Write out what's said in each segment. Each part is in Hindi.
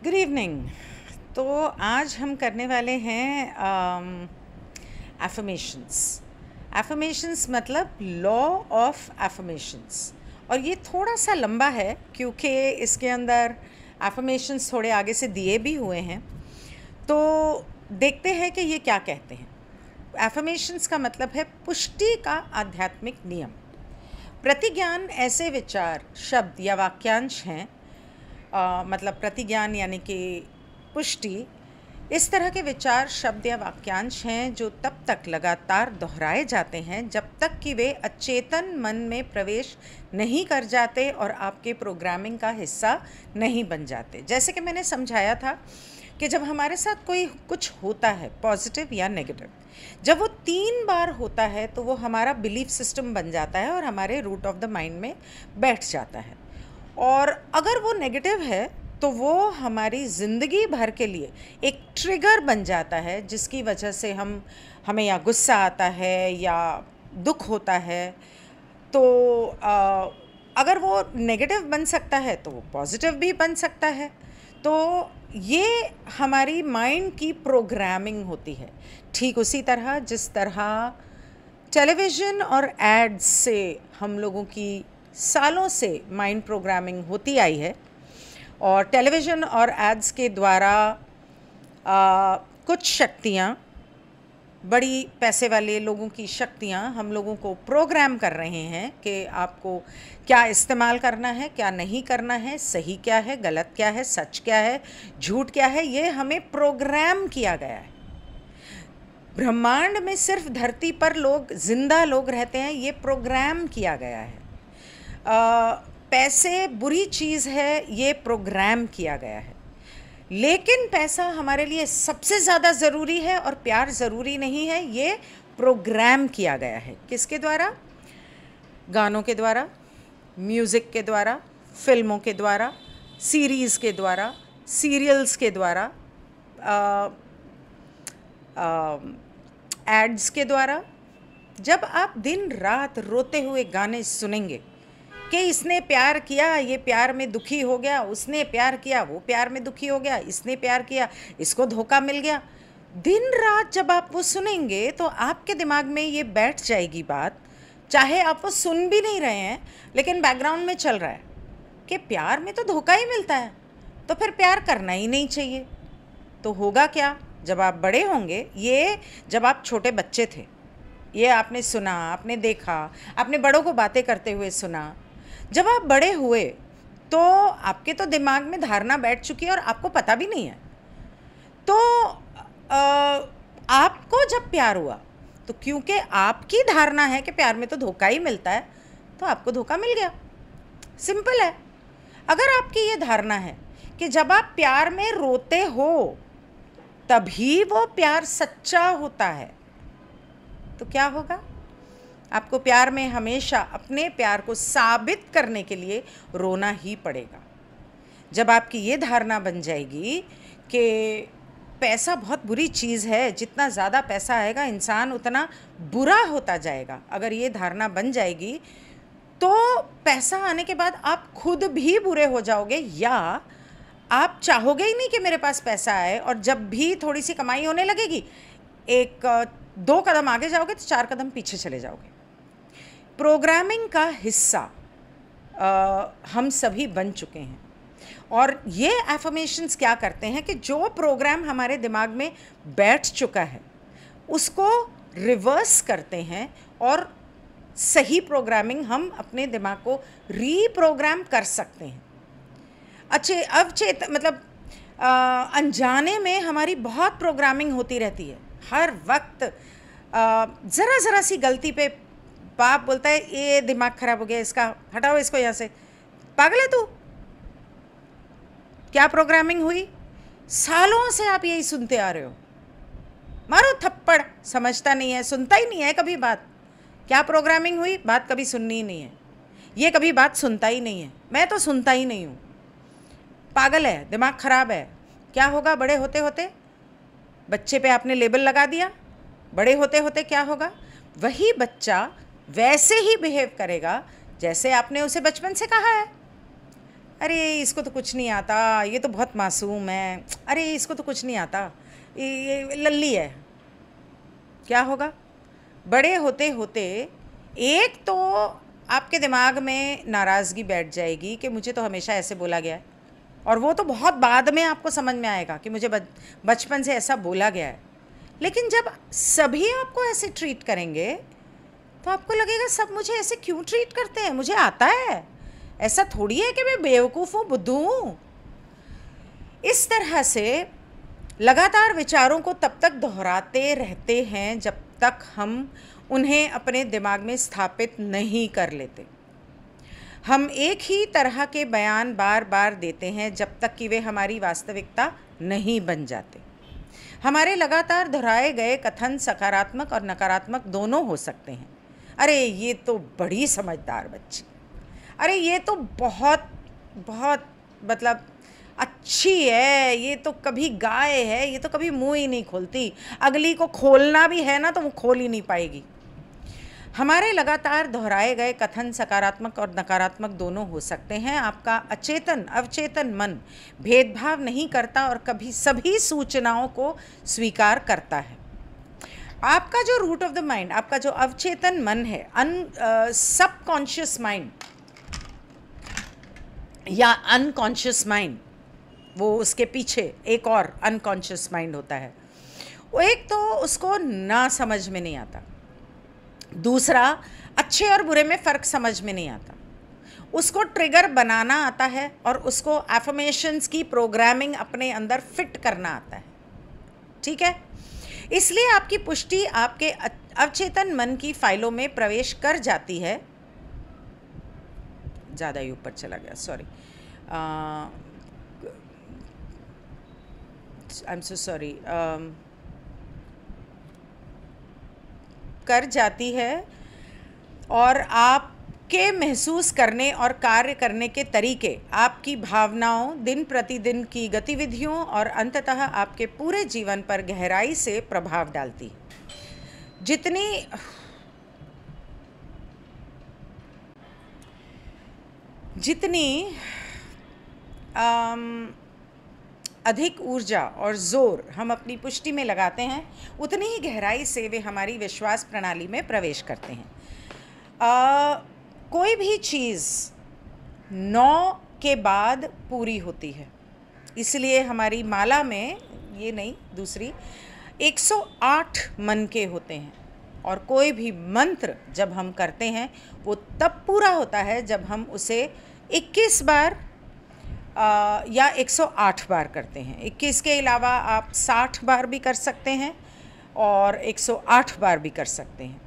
Good evening. तो आज हम करने वाले हैं एफर्मेशंस। एफर्मेशंस मतलब लॉ ऑफ एफर्मेशंस, और ये थोड़ा सा लंबा है क्योंकि इसके अंदर एफर्मेशंस थोड़े आगे से दिए भी हुए हैं। तो देखते हैं कि ये क्या कहते हैं। एफर्मेशंस का मतलब है पुष्टि का आध्यात्मिक नियम। प्रतिज्ञान ऐसे विचार, शब्द या वाक्यांश हैं, मतलब प्रतिज्ञान यानी कि पुष्टि, इस तरह के विचार, शब्द या वाक्यांश हैं जो तब तक लगातार दोहराए जाते हैं जब तक कि वे अचेतन मन में प्रवेश नहीं कर जाते और आपके प्रोग्रामिंग का हिस्सा नहीं बन जाते। जैसे कि मैंने समझाया था कि जब हमारे साथ कोई कुछ होता है, पॉजिटिव या नेगेटिव, जब वो 3 बार होता है तो वो हमारा बिलीफ सिस्टम बन जाता है और हमारे रूट ऑफ द माइंड में बैठ जाता है। और अगर वो नेगेटिव है तो वो हमारी ज़िंदगी भर के लिए एक ट्रिगर बन जाता है, जिसकी वजह से हमें या गुस्सा आता है या दुख होता है। तो अगर वो नेगेटिव बन सकता है तो वो पॉजिटिव भी बन सकता है। तो ये हमारी माइंड की प्रोग्रामिंग होती है। ठीक उसी तरह जिस तरह टेलीविज़न और एड्स से हम लोगों की सालों से माइंड प्रोग्रामिंग होती आई है, और टेलीविज़न और एड्स के द्वारा कुछ शक्तियाँ, बड़ी पैसे वाले लोगों की शक्तियाँ हम लोगों को प्रोग्राम कर रहे हैं कि आपको क्या इस्तेमाल करना है, क्या नहीं करना है, सही क्या है, गलत क्या है, सच क्या है, झूठ क्या है। ये हमें प्रोग्राम किया गया है। ब्रह्मांड में सिर्फ धरती पर जिंदा लोग रहते हैं, ये प्रोग्राम किया गया है। पैसे बुरी चीज़ है, ये प्रोग्राम किया गया है। लेकिन पैसा हमारे लिए सबसे ज़्यादा ज़रूरी है और प्यार ज़रूरी नहीं है, ये प्रोग्राम किया गया है। किसके द्वारा? गानों के द्वारा, म्यूज़िक के द्वारा, फिल्मों के द्वारा, सीरीज़ के द्वारा, सीरियल्स के द्वारा, एड्स के द्वारा। जब आप दिन रात रोते हुए गाने सुनेंगे कि इसने प्यार किया, ये प्यार में दुखी हो गया, उसने प्यार किया, वो प्यार में दुखी हो गया, इसने प्यार किया, इसको धोखा मिल गया, दिन रात जब आप वो सुनेंगे तो आपके दिमाग में ये बैठ जाएगी बात, चाहे आप वो सुन भी नहीं रहे हैं लेकिन बैकग्राउंड में चल रहा है कि प्यार में तो धोखा ही मिलता है, तो फिर प्यार करना ही नहीं चाहिए। तो होगा क्या जब आप बड़े होंगे? ये जब आप छोटे बच्चे थे, ये आपने सुना, आपने देखा, आपने बड़ों को बातें करते हुए सुना। जब आप बड़े हुए तो आपके तो दिमाग में धारणा बैठ चुकी है और आपको पता भी नहीं है। तो आपको जब प्यार हुआ तो क्योंकि आपकी धारणा है कि प्यार में तो धोखा ही मिलता है, तो आपको धोखा मिल गया। सिंपल है। अगर आपकी ये धारणा है कि जब आप प्यार में रोते हो तभी वो प्यार सच्चा होता है, तो क्या होगा? आपको प्यार में हमेशा अपने प्यार को साबित करने के लिए रोना ही पड़ेगा। जब आपकी ये धारणा बन जाएगी कि पैसा बहुत बुरी चीज़ है, जितना ज़्यादा पैसा आएगा इंसान उतना बुरा होता जाएगा, अगर ये धारणा बन जाएगी तो पैसा आने के बाद आप खुद भी बुरे हो जाओगे, या आप चाहोगे ही नहीं कि मेरे पास पैसा आए, और जब भी थोड़ी सी कमाई होने लगेगी 1-2 कदम आगे जाओगे तो 4 कदम पीछे चले जाओगे। प्रोग्रामिंग का हिस्सा हम सभी बन चुके हैं, और ये एफर्मेशंस क्या करते हैं कि जो प्रोग्राम हमारे दिमाग में बैठ चुका है उसको रिवर्स करते हैं, और सही प्रोग्रामिंग हम अपने दिमाग को रीप्रोग्राम कर सकते हैं। मतलब अनजाने में हमारी बहुत प्रोग्रामिंग होती रहती है। हर वक्त ज़रा सी गलती पे बाप बोलता है ये दिमाग खराब हो गया इसका, हटाओ इसको यहाँ से, पागल है तू। क्या प्रोग्रामिंग हुई? सालों से आप यही सुनते आ रहे हो, मारो थप्पड़। समझता नहीं है, सुनता ही नहीं है कभी बात। क्या प्रोग्रामिंग हुई? बात कभी सुननी ही नहीं है, ये कभी बात सुनता ही नहीं है, मैं तो सुनता ही नहीं हूँ। पागल है, दिमाग खराब है। क्या होगा बड़े होते होते? बच्चे पे आपने लेबल लगा दिया, बड़े होते होते क्या होगा? वही बच्चा वैसे ही बिहेव करेगा जैसे आपने उसे बचपन से कहा है। अरे इसको तो कुछ नहीं आता, ये तो बहुत मासूम है, अरे इसको तो कुछ नहीं आता, ये लल्ली है। क्या होगा? बड़े होते होते एक तो आपके दिमाग में नाराज़गी बैठ जाएगी कि मुझे तो हमेशा ऐसे बोला गया है, और वो तो बहुत बाद में आपको समझ में आएगा कि मुझे बचपन से ऐसा बोला गया है। लेकिन जब सभी आपको ऐसे ट्रीट करेंगे तो आपको लगेगा सब मुझे ऐसे क्यों ट्रीट करते हैं, मुझे आता है, ऐसा थोड़ी है कि मैं बेवकूफ़ हूँ, बुद्धू हूँ। इस तरह से लगातार विचारों को तब तक दोहराते रहते हैं जब तक हम उन्हें अपने दिमाग में स्थापित नहीं कर लेते। हम एक ही तरह के बयान बार बार देते हैं जब तक कि वे हमारी वास्तविकता नहीं बन जाते। हमारे लगातार दोहराए गए कथन सकारात्मक और नकारात्मक दोनों हो सकते हैं। अरे ये तो बड़ी समझदार बच्ची, अरे ये तो बहुत बहुत मतलब अच्छी है, ये तो कभी गाय है, ये तो कभी मुंह ही नहीं खोलती, अगली को खोलना भी है ना तो वो खोल ही नहीं पाएगी। हमारे लगातार दोहराए गए कथन सकारात्मक और नकारात्मक दोनों हो सकते हैं। आपका अचेतन अवचेतन मन भेदभाव नहीं करता और कभी सभी सूचनाओं को स्वीकार करता है। आपका जो रूट ऑफ द माइंड, आपका जो अवचेतन मन है, सबकॉन्शियस माइंड या अनकॉन्शियस माइंड, वो उसके पीछे एक और अनकॉन्शियस माइंड होता है। वो एक तो उसको ना समझ में नहीं आता, दूसरा अच्छे और बुरे में फ़र्क समझ में नहीं आता। उसको ट्रिगर बनाना आता है और उसको एफर्मेशंस की प्रोग्रामिंग अपने अंदर फिट करना आता है। ठीक है, इसलिए आपकी पुष्टि आपके अवचेतन मन की फाइलों में प्रवेश कर जाती है। ज़्यादा ही ऊपर चला गया, sorry, I am so sorry. कर जाती है और आपके महसूस करने और कार्य करने के तरीके, आपकी भावनाओं, दिन प्रतिदिन की गतिविधियों और अंततः आपके पूरे जीवन पर गहराई से प्रभाव डालती है। जितनी अधिक ऊर्जा और ज़ोर हम अपनी पुष्टि में लगाते हैं, उतनी ही गहराई से वे हमारी विश्वास प्रणाली में प्रवेश करते हैं। कोई भी चीज़ 9 के बाद पूरी होती है, इसलिए हमारी माला में, ये नहीं दूसरी, 108 मन के होते हैं। और कोई भी मंत्र जब हम करते हैं वो तब पूरा होता है जब हम उसे 21 बार या 108 बार करते हैं। 21 के अलावा आप 60 बार भी कर सकते हैं और 108 बार भी कर सकते हैं।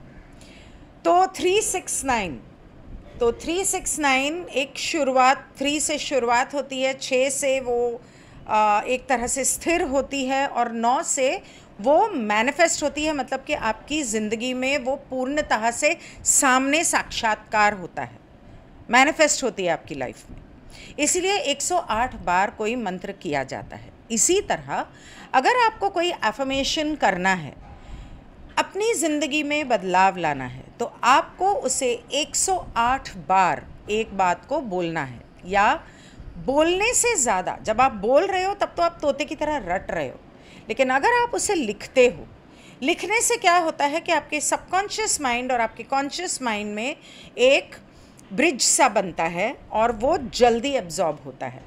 तो 369 एक शुरुआत, 3 से शुरुआत होती है, 6 से वो एक तरह से स्थिर होती है और 9 से वो मैनिफेस्ट होती है, मतलब कि आपकी ज़िंदगी में वो पूर्णतः से सामने साक्षात्कार होता है, मैनिफेस्ट होती है आपकी लाइफ में। इसलिए 108 बार कोई मंत्र किया जाता है। इसी तरह अगर आपको कोई एफर्मेशन करना है, अपनी ज़िंदगी में बदलाव लाना है, तो आपको उसे 108 बार एक बात को बोलना है, या बोलने से ज़्यादा, जब आप बोल रहे हो तब तो आप तोते की तरह रट रहे हो, लेकिन अगर आप उसे लिखते हो, लिखने से क्या होता है कि आपके सबकॉन्शियस माइंड और आपके कॉन्शियस माइंड में एक ब्रिज सा बनता है और वो जल्दी एब्जॉर्ब होता है।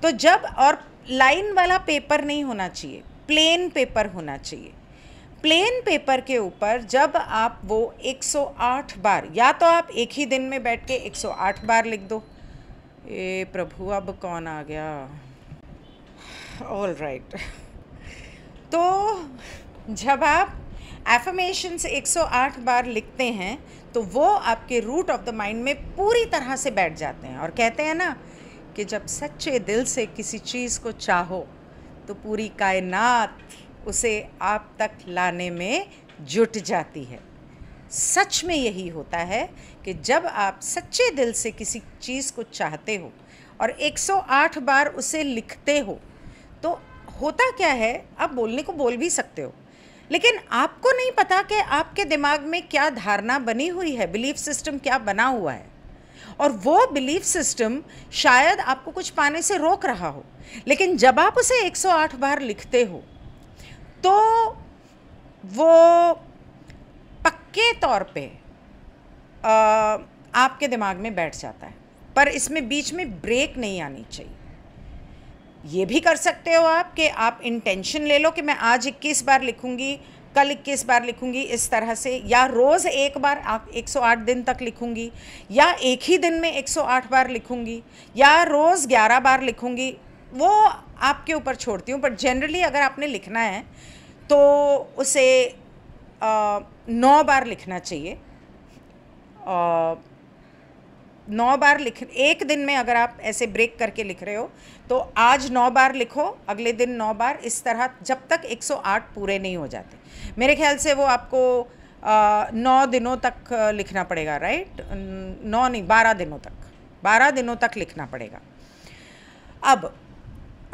तो जब, और लाइन वाला पेपर नहीं होना चाहिए, प्लेन पेपर होना चाहिए। प्लेन पेपर के ऊपर जब आप वो 108 बार, या तो आप एक ही दिन में बैठ के 108 बार लिख दो। ए प्रभु, अब कौन आ गया? All right. तो जब आप एफर्मेशंस 108 बार लिखते हैं तो वो आपके रूट ऑफ द माइंड में पूरी तरह से बैठ जाते हैं। और कहते हैं ना कि जब सच्चे दिल से किसी चीज़ को चाहो तो पूरी कायनात उसे आप तक लाने में जुट जाती है। सच में यही होता है कि जब आप सच्चे दिल से किसी चीज़ को चाहते हो और 108 बार उसे लिखते हो, तो होता क्या है, आप बोलने को बोल भी सकते हो, लेकिन आपको नहीं पता कि आपके दिमाग में क्या धारणा बनी हुई है, बिलीफ सिस्टम क्या बना हुआ है, और वो बिलीफ सिस्टम शायद आपको कुछ पाने से रोक रहा हो, लेकिन जब आप उसे 108 बार लिखते हो तो वो पक्के तौर पे आपके दिमाग में बैठ जाता है। पर इसमें बीच में ब्रेक नहीं आनी चाहिए। ये भी कर सकते हो आप कि आप इंटेंशन ले लो कि मैं आज 21 बार लिखूंगी, कल 21 बार लिखूंगी, इस तरह से, या रोज़ एक बार 108 दिन तक लिखूंगी, या एक ही दिन में 108 बार लिखूंगी, या रोज़ 11 बार लिखूंगी। वो आपके ऊपर छोड़ती हूँ। बट जनरली अगर आपने लिखना है तो उसे 9 बार लिखना चाहिए। 9 बार एक दिन में अगर आप ऐसे ब्रेक करके लिख रहे हो तो आज 9 बार लिखो, अगले दिन 9 बार, इस तरह जब तक 108 पूरे नहीं हो जाते। मेरे ख्याल से वो आपको 9 दिनों तक लिखना पड़ेगा, राइट? 9 नहीं, 12 दिनों तक, 12 दिनों तक लिखना पड़ेगा। अब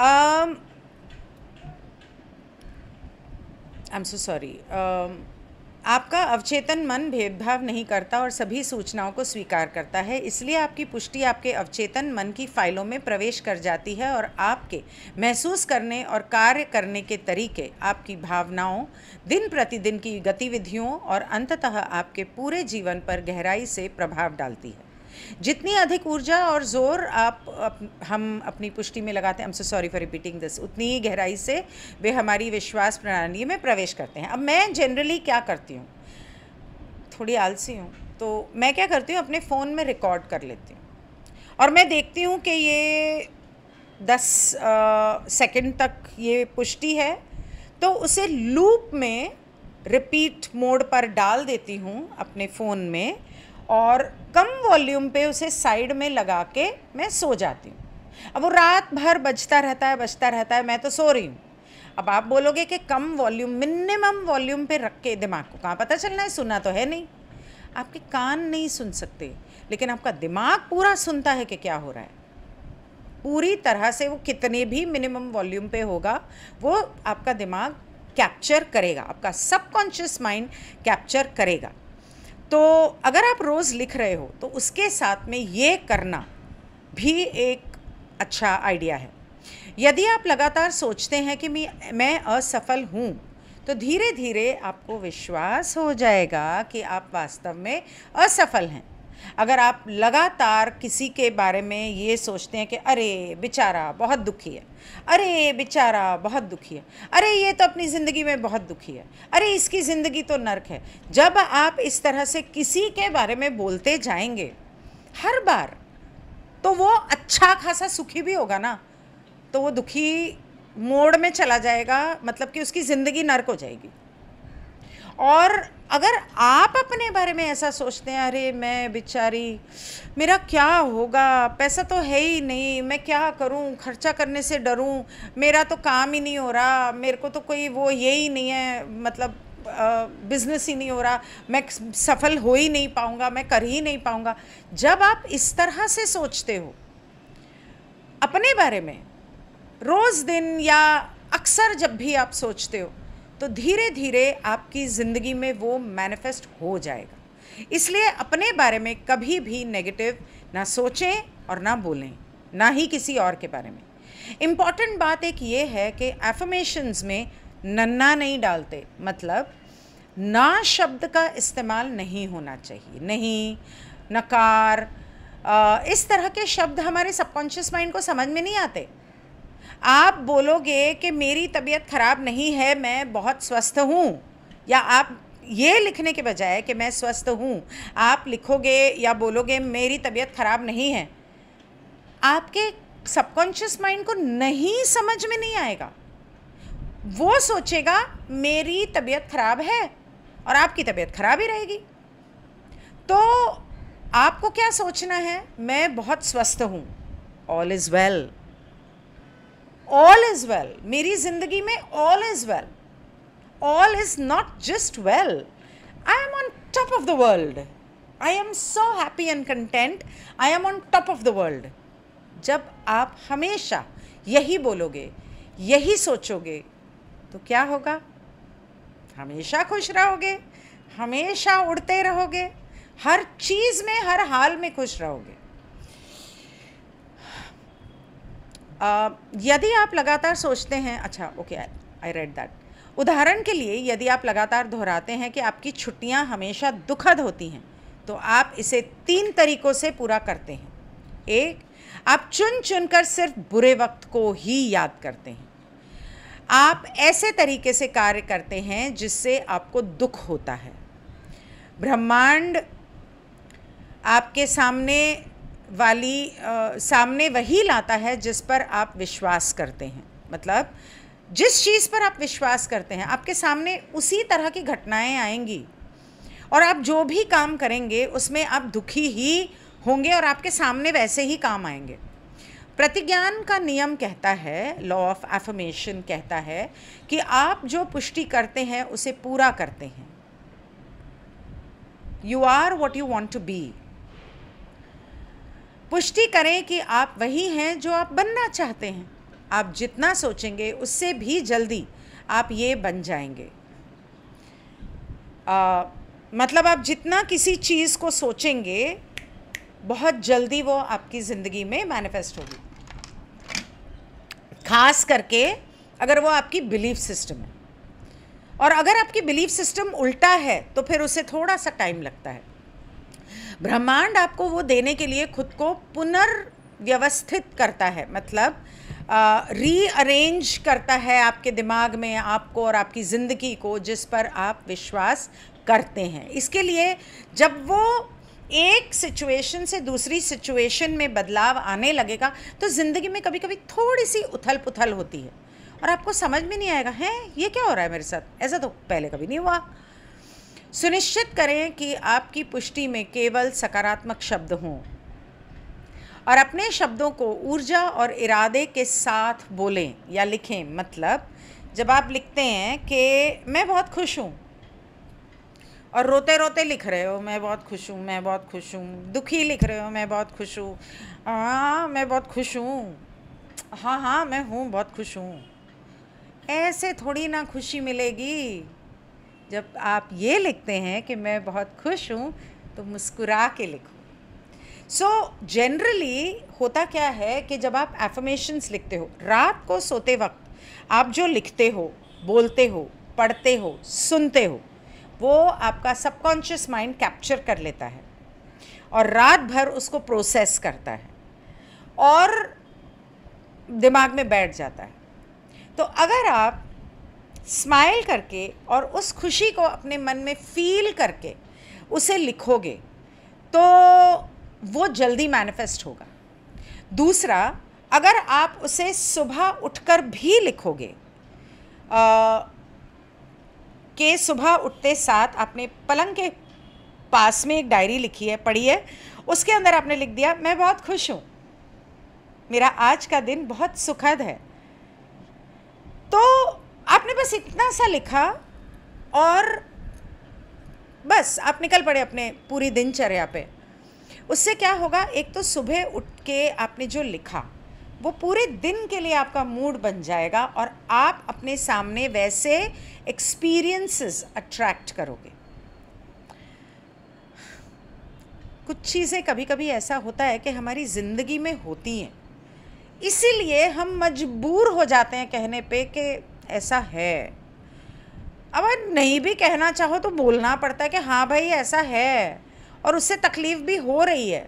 आई एम सो सॉरी, आपका अवचेतन मन भेदभाव नहीं करता और सभी सूचनाओं को स्वीकार करता है, इसलिए आपकी पुष्टि आपके अवचेतन मन की फाइलों में प्रवेश कर जाती है और आपके महसूस करने और कार्य करने के तरीके, आपकी भावनाओं, दिन प्रतिदिन की गतिविधियों और अंततः आपके पूरे जीवन पर गहराई से प्रभाव डालती है। जितनी अधिक ऊर्जा और जोर हम अपनी पुष्टि में लगाते हैं, I am so sorry for repeating this, उतनी ही गहराई से वे हमारी विश्वास प्रणाली में प्रवेश करते हैं। अब मैं जनरली क्या करती हूँ, थोड़ी आलसी हूँ, तो मैं क्या करती हूँ, अपने फ़ोन में रिकॉर्ड कर लेती हूँ और मैं देखती हूँ कि ये 10 सेकंड तक ये पुष्टि है, तो उसे लूप में रिपीट मोड पर डाल देती हूँ अपने फ़ोन में और कम वॉल्यूम पे उसे साइड में लगा के मैं सो जाती हूँ। अब वो रात भर बजता रहता है, मैं तो सो रही हूँ। अब आप बोलोगे कि कम वॉल्यूम, मिनिमम वॉल्यूम पे रख के दिमाग को कहाँ पता चलना है, सुना तो है नहीं। आपके कान नहीं सुन सकते, लेकिन आपका दिमाग पूरा सुनता है कि क्या हो रहा है। पूरी तरह से वो कितने भी मिनिमम वॉल्यूम पे होगा, वो आपका दिमाग कैप्चर करेगा, आपका सबकॉन्शियस माइंड कैप्चर करेगा। तो अगर आप रोज़ लिख रहे हो तो उसके साथ में ये करना भी एक अच्छा आइडिया है। यदि आप लगातार सोचते हैं कि मैं असफल हूँ, तो धीरे धीरे आपको विश्वास हो जाएगा कि आप वास्तव में असफल हैं। अगर आप लगातार किसी के बारे में ये सोचते हैं कि अरे बेचारा बहुत दुखी है, अरे बेचारा बहुत दुखी है, अरे ये तो अपनी ज़िंदगी में बहुत दुखी है, अरे इसकी ज़िंदगी तो नर्क है, जब आप इस तरह से किसी के बारे में बोलते जाएंगे हर बार, तो वो अच्छा खासा सुखी भी होगा ना, तो वो दुखी मोड में चला जाएगा, मतलब कि उसकी ज़िंदगी नर्क हो जाएगी। और अगर आप अपने बारे में ऐसा सोचते हैं, अरे मैं बेचारी, मेरा क्या होगा, पैसा तो है ही नहीं, मैं क्या करूं, खर्चा करने से डरूं, मेरा तो काम ही नहीं हो रहा, मेरे को तो कोई वो ये ही नहीं है, मतलब बिजनेस ही नहीं हो रहा, मैं सफल हो ही नहीं पाऊंगा, मैं कर ही नहीं पाऊंगा। जब आप इस तरह से सोचते हो अपने बारे में रोज़ दिन या अक्सर जब भी आप सोचते हो, तो धीरे धीरे आपकी ज़िंदगी में वो मैनिफेस्ट हो जाएगा। इसलिए अपने बारे में कभी भी नेगेटिव ना सोचें और ना बोलें, ना ही किसी और के बारे में। इम्पॉर्टेंट बात एक ये है कि एफर्मेशंस में नन्ना नहीं डालते, मतलब ना शब्द का इस्तेमाल नहीं होना चाहिए, नहीं, नकार, इस तरह के शब्द हमारे सबकॉन्शियस माइंड को समझ में नहीं आते। आप बोलोगे कि मेरी तबीयत ख़राब नहीं है, मैं बहुत स्वस्थ हूँ, या आप ये लिखने के बजाय कि मैं स्वस्थ हूँ, आप लिखोगे या बोलोगे मेरी तबीयत ख़राब नहीं है, आपके सबकॉन्शियस माइंड को नहीं समझ में नहीं आएगा। वो सोचेगा मेरी तबीयत ख़राब है और आपकी तबीयत ख़राब ही रहेगी। तो आपको क्या सोचना है, मैं बहुत स्वस्थ हूँ, all is well, all is well, मेरी ज़िंदगी में all is well, all is not just well, I am on top of the world, I am so happy and content, I am on top of the world. जब आप हमेशा यही बोलोगे, यही सोचोगे, तो क्या होगा, हमेशा खुश रहोगे, हमेशा उड़ते रहोगे, हर चीज़ में, हर हाल में खुश रहोगे। यदि आप लगातार सोचते हैं, अच्छा ओके आई रेड दैट, उदाहरण के लिए यदि आप लगातार दोहराते हैं कि आपकी छुट्टियां हमेशा दुखद होती हैं, तो आप इसे 3 तरीक़ों से पूरा करते हैं। एक, आप चुन चुनकर सिर्फ बुरे वक्त को ही याद करते हैं। आप ऐसे तरीके से कार्य करते हैं जिससे आपको दुख होता है। ब्रह्मांड आपके सामने वही लाता है जिस पर आप विश्वास करते हैं। मतलब जिस चीज़ पर आप विश्वास करते हैं आपके सामने उसी तरह की घटनाएं आएंगी, और आप जो भी काम करेंगे उसमें आप दुखी ही होंगे और आपके सामने वैसे ही काम आएंगे। प्रतिज्ञान का नियम कहता है, लॉ ऑफ एफर्मेशन कहता है कि आप जो पुष्टि करते हैं उसे पूरा करते हैं। You are what you want to be. पुष्टि करें कि आप वही हैं जो आप बनना चाहते हैं। आप जितना सोचेंगे उससे भी जल्दी आप ये बन जाएंगे। मतलब आप जितना किसी चीज़ को सोचेंगे बहुत जल्दी वो आपकी ज़िंदगी में मैनिफेस्ट होगी, खास करके अगर वो आपकी बिलीफ सिस्टम है। और अगर आपकी बिलीफ सिस्टम उल्टा है तो फिर उसे थोड़ा सा टाइम लगता है। ब्रह्मांड आपको वो देने के लिए खुद को पुनर्व्यवस्थित करता है, मतलब रीअरेंज करता है आपके दिमाग में आपको और आपकी ज़िंदगी को जिस पर आप विश्वास करते हैं। इसके लिए जब वो एक सिचुएशन से दूसरी सिचुएशन में बदलाव आने लगेगा तो ज़िंदगी में कभी कभी थोड़ी सी उथल पुथल होती है और आपको समझ में नहीं आएगा, है ये क्या हो रहा है मेरे साथ, ऐसा तो पहले कभी नहीं हुआ। सुनिश्चित करें कि आपकी पुष्टि में केवल सकारात्मक शब्द हों और अपने शब्दों को ऊर्जा और इरादे के साथ बोलें या लिखें। मतलब जब आप लिखते हैं कि मैं बहुत खुश हूँ और रोते रोते लिख रहे हो मैं बहुत खुश हूँ, मैं बहुत खुश हूँ, दुखी लिख रहे हो मैं बहुत खुश हूँ, हाँ मैं बहुत खुश हूँ, हाँ मैं हूँ बहुत खुश हूँ, ऐसे थोड़ी ना खुशी मिलेगी। जब आप ये लिखते हैं कि मैं बहुत खुश हूँ तो मुस्कुरा के लिखो। सो जनरली होता क्या है कि जब आप एफर्मेशंस लिखते हो, रात को सोते वक्त आप जो लिखते हो, बोलते हो, पढ़ते हो, सुनते हो, वो आपका सबकॉन्शियस माइंड कैप्चर कर लेता है और रात भर उसको प्रोसेस करता है और दिमाग में बैठ जाता है। तो अगर आप स्माइल करके और उस खुशी को अपने मन में फील करके उसे लिखोगे तो वो जल्दी मैनिफेस्ट होगा। दूसरा, अगर आप उसे सुबह उठकर भी लिखोगे कि सुबह उठते साथ आपने पलंग के पास में एक डायरी लिखी है, पढ़ी है, उसके अंदर आपने लिख दिया मैं बहुत खुश हूँ, मेरा आज का दिन बहुत सुखद है, तो आपने बस इतना सा लिखा और बस आप निकल पड़े अपने पूरी दिनचर्या पे। उससे क्या होगा, एक तो सुबह उठ के आपने जो लिखा वो पूरे दिन के लिए आपका मूड बन जाएगा और आप अपने सामने वैसे एक्सपीरियंसेस अट्रैक्ट करोगे। कुछ चीज़ें कभी कभी ऐसा होता है कि हमारी ज़िंदगी में होती हैं, इसीलिए हम मजबूर हो जाते हैं कहने पे कि ऐसा है। अब नहीं भी कहना चाहो तो बोलना पड़ता है कि हाँ भाई ऐसा है, और उससे तकलीफ़ भी हो रही है।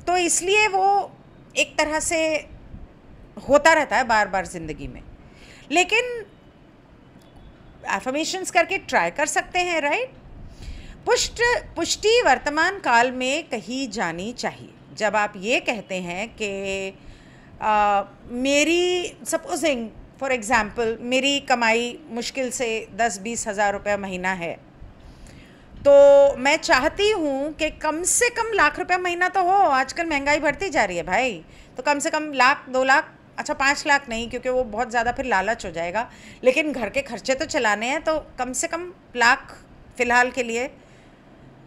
तो इसलिए वो एक तरह से होता रहता है बार बार ज़िंदगी में। लेकिन एफर्मेशंस करके ट्राई कर सकते हैं, राइट। पुष्टि वर्तमान काल में कही जानी चाहिए। जब आप ये कहते हैं कि मेरी सपोजिंग फॉर एग्ज़ाम्पल मेरी कमाई मुश्किल से 10-20 हज़ार रुपये महीना है, तो मैं चाहती हूँ कि कम से कम लाख रुपया महीना तो हो। आजकल महंगाई बढ़ती जा रही है भाई, तो कम से कम लाख, 2 लाख, अच्छा 5 लाख नहीं क्योंकि वो बहुत ज़्यादा फिर लालच हो जाएगा, लेकिन घर के खर्चे तो चलाने हैं, तो कम से कम लाख फ़िलहाल के लिए।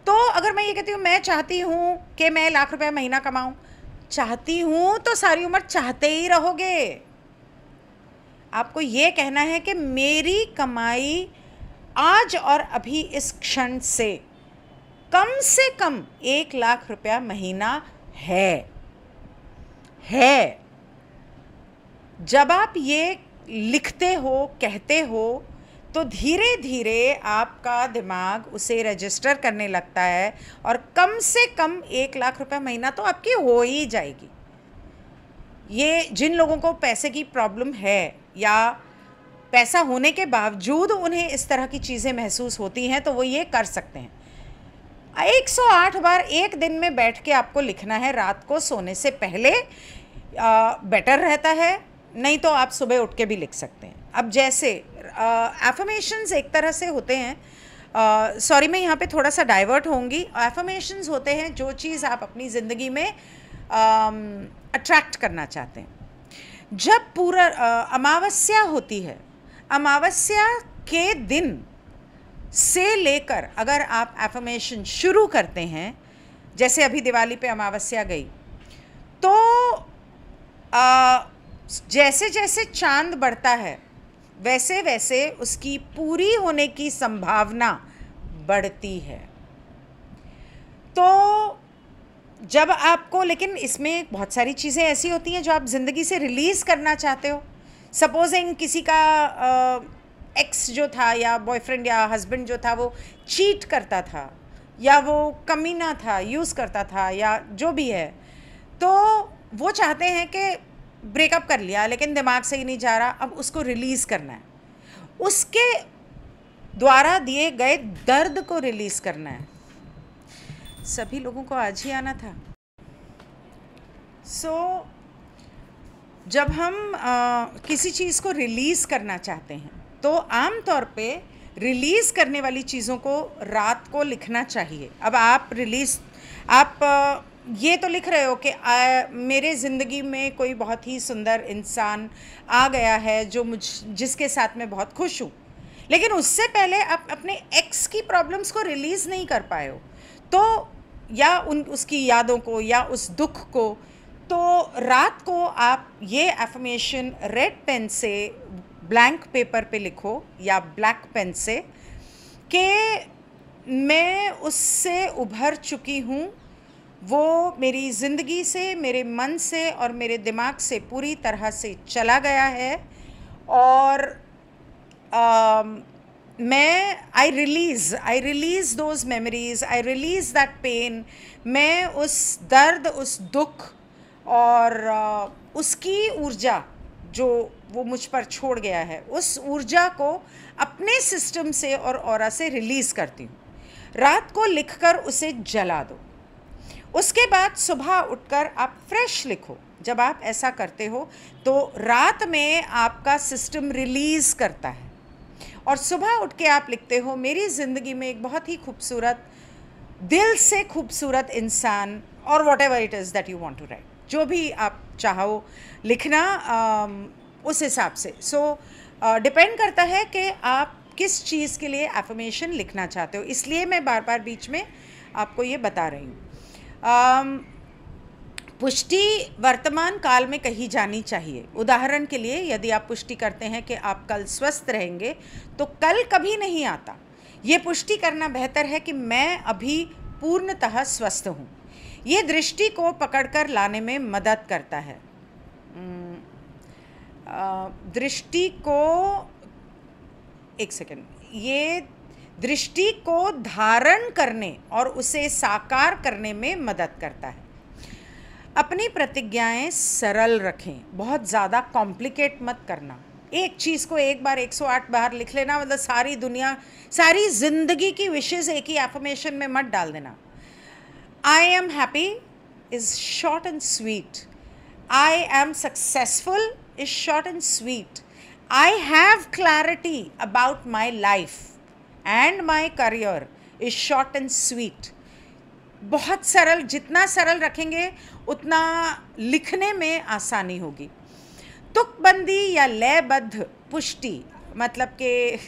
तो अगर मैं ये कहती हूँ मैं चाहती हूँ कि मैं लाख रुपया महीना कमाऊँ, चाहती हूँ तो सारी उम्र चाहते ही रहोगे। आपको ये कहना है कि मेरी कमाई आज और अभी इस क्षण से कम 1 लाख रुपया महीना है। है। जब आप ये लिखते हो, कहते हो, तो धीरे धीरे आपका दिमाग उसे रजिस्टर करने लगता है और कम से कम 1 लाख रुपए महीना तो आपकी हो ही जाएगी। ये जिन लोगों को पैसे की प्रॉब्लम है या पैसा होने के बावजूद उन्हें इस तरह की चीज़ें महसूस होती हैं, तो वो ये कर सकते हैं। 108 बार एक दिन में बैठ के आपको लिखना है, रात को सोने से पहले बेटर रहता है, नहीं तो आप सुबह उठ के भी लिख सकते हैं। अब जैसे एफर्मेशंस एक तरह से होते हैं, सॉरी मैं यहाँ पे थोड़ा सा डाइवर्ट होंगी। एफर्मेशंस होते हैं जो चीज़ आप अपनी ज़िंदगी में अट्रैक्ट करना चाहते हैं। जब पूरा अमावस्या होती है, अमावस्या के दिन से लेकर अगर आप एफर्मेशन शुरू करते हैं, जैसे अभी दिवाली पे अमावस्या गई, तो जैसे जैसे चांद बढ़ता है वैसे वैसे उसकी पूरी होने की संभावना बढ़ती है। तो जब आपको, लेकिन इसमें बहुत सारी चीज़ें ऐसी होती हैं जो आप ज़िंदगी से रिलीज़ करना चाहते हो। सपोजिंग किसी का एक्स जो था या बॉयफ्रेंड या हस्बैंड जो था वो चीट करता था या वो कमीना था, यूज़ करता था या जो भी है, तो वो चाहते हैं कि ब्रेकअप कर लिया लेकिन दिमाग से ही नहीं जा रहा, अब उसको रिलीज़ करना है, उसके द्वारा दिए गए दर्द को रिलीज़ करना है। सभी लोगों को आज ही आना था। जब हम किसी चीज़ को रिलीज़ करना चाहते हैं तो आम तौर पे रिलीज़ करने वाली चीज़ों को रात को लिखना चाहिए। अब आप ये तो लिख रहे हो कि मेरे ज़िंदगी में कोई बहुत ही सुंदर इंसान आ गया है जिसके साथ मैं बहुत खुश हूँ, लेकिन उससे पहले आप अपने एक्स की प्रॉब्लम्स को रिलीज़ नहीं कर पाए हो, तो या उसकी यादों को या उस दुख को, तो रात को आप ये एफर्मेशन रेड पेन से ब्लैंक पेपर पे लिखो या ब्लैक पेन से कि मैं उससे उभर चुकी हूँ, वो मेरी ज़िंदगी से, मेरे मन से और मेरे दिमाग से पूरी तरह से चला गया है और मैं I release those memories, I release that pain. मैं उस दर्द, उस दुख और उसकी ऊर्जा जो वो मुझ पर छोड़ गया है, उस ऊर्जा को अपने सिस्टम से और ऑरा से रिलीज़ करती हूँ। रात को लिखकर उसे जला दो। उसके बाद सुबह उठकर आप फ्रेश लिखो। जब आप ऐसा करते हो तो रात में आपका सिस्टम रिलीज़ करता है और सुबह उठ के आप लिखते हो, मेरी ज़िंदगी में एक बहुत ही खूबसूरत, दिल से खूबसूरत इंसान, और whatever it is that you want to write, जो भी आप चाहो लिखना उस हिसाब से। डिपेंड करता है कि आप किस चीज़ के लिए एफर्मेशन लिखना चाहते हो, इसलिए मैं बार बार बीच में आपको ये बता रही हूँ। पुष्टि वर्तमान काल में कही जानी चाहिए। उदाहरण के लिए यदि आप पुष्टि करते हैं कि आप कल स्वस्थ रहेंगे, तो कल कभी नहीं आता। ये पुष्टि करना बेहतर है कि मैं अभी पूर्णतः स्वस्थ हूँ। ये दृष्टि को पकड़कर लाने में मदद करता है। दृष्टि को, एक सेकेंड, ये दृष्टि को धारण करने और उसे साकार करने में मदद करता है। अपनी प्रतिज्ञाएं सरल रखें, बहुत ज़्यादा कॉम्प्लिकेट मत करना। एक चीज़ को एक बार 108 बार लिख लेना मतलब सारी दुनिया, सारी ज़िंदगी की विशेज़ एक ही एफर्मेशन में मत डाल देना। I am happy is short and sweet. I am successful is short and sweet. I have clarity about my life and my career is short and sweet. बहुत सरल, जितना सरल रखेंगे उतना लिखने में आसानी होगी। तुकबंदी या लयबद्ध पुष्टि मतलब कि